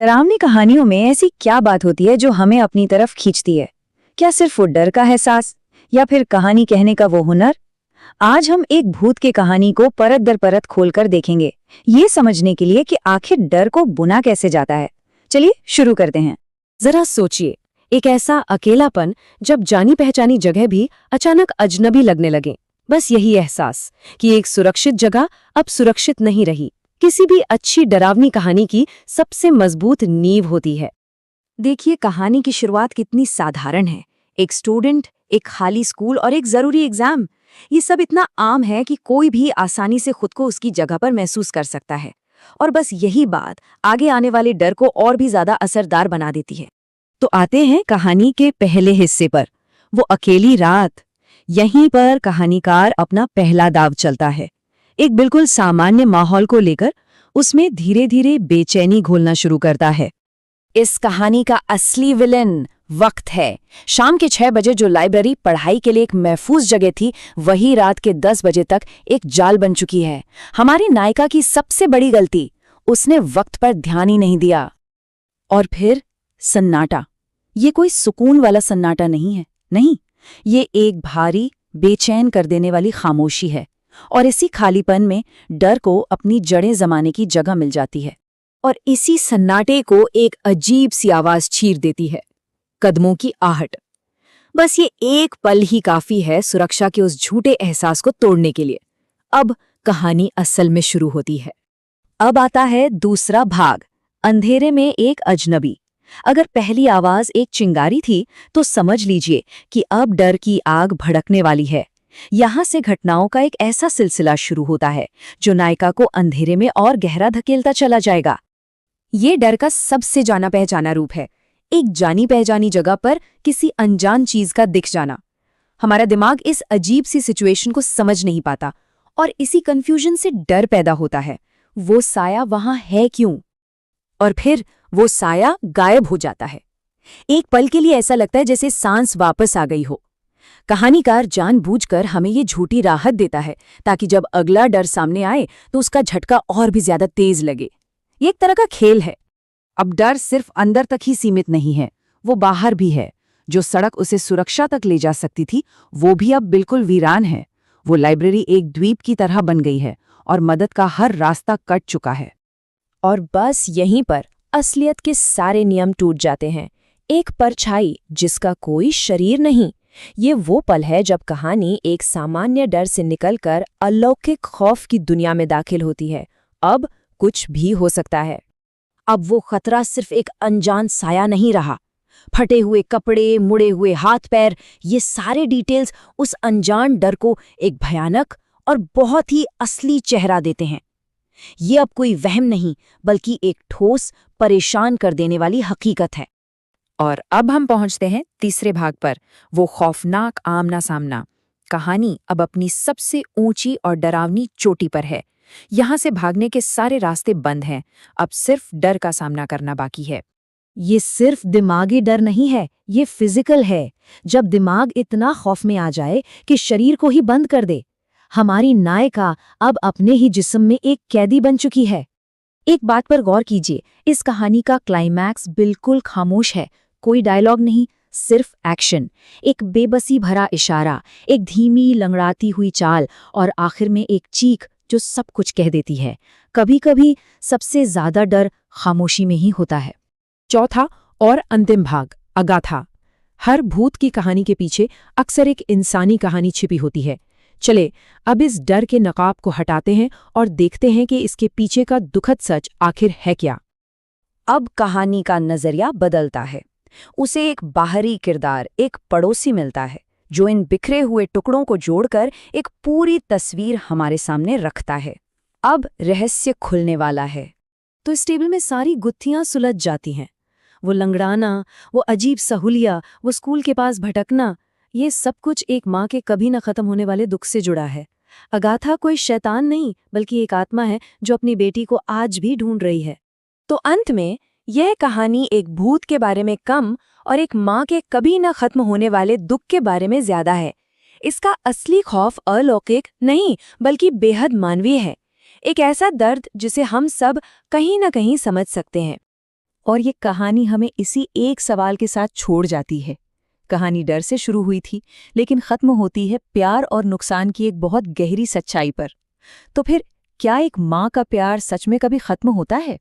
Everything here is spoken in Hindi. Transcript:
डरावनी कहानियों में ऐसी क्या बात होती है जो हमें अपनी तरफ खींचती है? क्या सिर्फ वो डर का एहसास या फिर कहानी कहने का वो हुनर? आज हम एक भूत की कहानी को परत दर परत खोलकर देखेंगे, ये समझने के लिए कि आखिर डर को बुना कैसे जाता है। चलिए शुरू करते हैं। जरा सोचिए, एक ऐसा अकेलापन जब जानी पहचानी जगह भी अचानक अजनबी लगने लगे। बस यही एहसास कि एक सुरक्षित जगह अब सुरक्षित नहीं रही, किसी भी अच्छी डरावनी कहानी की सबसे मजबूत नींव होती है। देखिए, कहानी की शुरुआत कितनी साधारण है। एक स्टूडेंट, एक खाली स्कूल और एक जरूरी एग्जाम। ये सब इतना आम है कि कोई भी आसानी से खुद को उसकी जगह पर महसूस कर सकता है। और बस यही बात आगे आने वाले डर को और भी ज्यादा असरदार बना देती है। तो आते हैं कहानी के पहले हिस्से पर, वो अकेली रात। यहीं पर कहानीकार अपना पहला दाव चलता है। एक बिल्कुल सामान्य माहौल को लेकर उसमें धीरे धीरे बेचैनी घोलना शुरू करता है। इस कहानी का असली विलेन वक्त है। शाम के 6 बजे जो लाइब्रेरी पढ़ाई के लिए एक महफूज जगह थी, वही रात के 10 बजे तक एक जाल बन चुकी है। हमारी नायिका की सबसे बड़ी गलती, उसने वक्त पर ध्यान ही नहीं दिया। और फिर सन्नाटा। ये कोई सुकून वाला सन्नाटा नहीं है, नहीं, ये एक भारी बेचैन कर देने वाली खामोशी है। और इसी खालीपन में डर को अपनी जड़ें जमाने की जगह मिल जाती है। और इसी सन्नाटे को एक अजीब सी आवाज चीर देती है, कदमों की आहट। बस ये एक पल ही काफी है सुरक्षा के उस झूठे एहसास को तोड़ने के लिए। अब कहानी असल में शुरू होती है। अब आता है दूसरा भाग, अंधेरे में एक अजनबी। अगर पहली आवाज एक चिंगारी थी, तो समझ लीजिए कि अब डर की आग भड़कने वाली है। यहां से घटनाओं का एक ऐसा सिलसिला शुरू होता है जो नायिका को अंधेरे में और गहरा धकेलता चला जाएगा। ये डर का सबसे जाना पहचाना रूप है, एक जानी पहचानी जगह पर किसी अनजान चीज का दिख जाना। हमारा दिमाग इस अजीब सी सिचुएशन को समझ नहीं पाता और इसी कंफ्यूजन से डर पैदा होता है। वो साया वहां है क्यों? और फिर वो साया गायब हो जाता है। एक पल के लिए ऐसा लगता है जैसे सांस वापस आ गई हो। कहानीकार जानबूझकर हमें ये झूठी राहत देता है ताकि जब अगला डर सामने आए तो उसका झटका और भी ज्यादा तेज लगे। ये एक तरह का खेल है। अब डर सिर्फ अंदर तक ही सीमित नहीं है, वो बाहर भी है। जो सड़क उसे सुरक्षा तक ले जा सकती थी, वो भी अब बिल्कुल वीरान है। वो लाइब्रेरी एक द्वीप की तरह बन गई है और मदद का हर रास्ता कट चुका है। और बस यहीं पर असलियत के सारे नियम टूट जाते हैं। एक परछाई जिसका कोई शरीर नहीं। ये वो पल है जब कहानी एक सामान्य डर से निकलकर अलौकिक खौफ की दुनिया में दाखिल होती है। अब कुछ भी हो सकता है। अब वो खतरा सिर्फ एक अनजान साया नहीं रहा। फटे हुए कपड़े, मुड़े हुए हाथ पैर, ये सारे डिटेल्स उस अनजान डर को एक भयानक और बहुत ही असली चेहरा देते हैं। ये अब कोई वहम नहीं, बल्कि एक ठोस, परेशान कर देने वाली हकीकत है। और अब हम पहुंचते हैं तीसरे भाग पर, वो खौफनाक आमना सामना। कहानी अब अपनी सबसे ऊंची और डरावनी चोटी पर है। यहां से भागने के सारे रास्ते बंद हैं। अब सिर्फ डर का सामना करना बाकी है। ये सिर्फ दिमागी डर नहीं है, ये फिजिकल है। जब दिमाग इतना खौफ में आ जाए कि शरीर को ही बंद कर दे। हमारी नायिका अब अपने ही जिस्म में एक कैदी बन चुकी है। एक बात पर गौर कीजिए, इस कहानी का क्लाइमैक्स बिल्कुल खामोश है। कोई डायलॉग नहीं, सिर्फ एक्शन। एक बेबसी भरा इशारा, एक धीमी लंगड़ाती हुई चाल और आखिर में एक चीख जो सब कुछ कह देती है। कभी कभी सबसे ज्यादा डर खामोशी में ही होता है। चौथा और अंतिम भाग, अगाथा। हर भूत की कहानी के पीछे अक्सर एक इंसानी कहानी छिपी होती है। चले अब इस डर के नकाब को हटाते हैं और देखते हैं कि इसके पीछे का दुखद सच आखिर है क्या। अब कहानी का नजरिया बदलता है। उसे एक बाहरी किरदार, एक पड़ोसी मिलता है जो इन बिखरे हुए टुकड़ों को जोड़कर एक पूरी तस्वीर हमारे सामने रखता है। अब रहस्य खुलने वाला है। तो इस टेबल में सारी गुत्थियां सुलझ जाती हैं। वो लंगड़ाना, वो अजीब सहूलिया, वो स्कूल के पास भटकना, ये सब कुछ एक माँ के कभी न खत्म होने वाले दुख से जुड़ा है। अगाथा कोई शैतान नहीं, बल्कि एक आत्मा है जो अपनी बेटी को आज भी ढूंढ रही है। तो अंत में यह कहानी एक भूत के बारे में कम और एक माँ के कभी न खत्म होने वाले दुख के बारे में ज्यादा है। इसका असली खौफ अलौकिक नहीं, बल्कि बेहद मानवीय है। एक ऐसा दर्द जिसे हम सब कहीं न कहीं समझ सकते हैं। और ये कहानी हमें इसी एक सवाल के साथ छोड़ जाती है। कहानी डर से शुरू हुई थी, लेकिन खत्म होती है प्यार और नुकसान की एक बहुत गहरी सच्चाई पर। तो फिर क्या एक माँ का प्यार सच में कभी खत्म होता है?